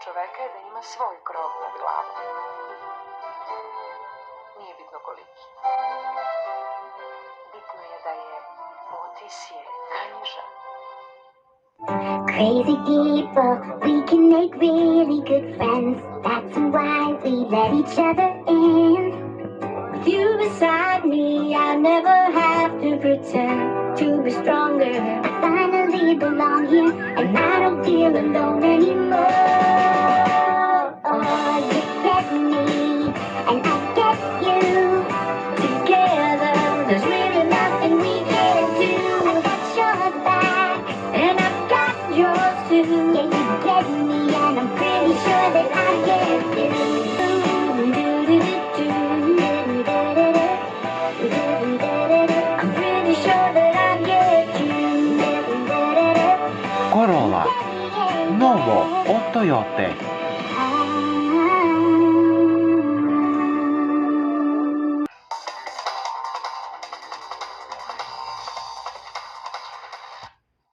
čoveka je da ima svoj krov nad glavom. Nije bitno koliki. Bitno je da je Otisije kanjiža. Crazy people, we can make really good friends. That's why we let each other in. With you beside me, I never have to pretend to be stronger. I finally belong here, and I don't feel alone anymore. You get me, and I get you. Together, there's really nothing we can't do. I got your back, and I've got yours too. Yeah, you get me, and I'm pretty sure that I get you. I'm pretty sure that I get you. コロラ、ノボ、オトヨテ。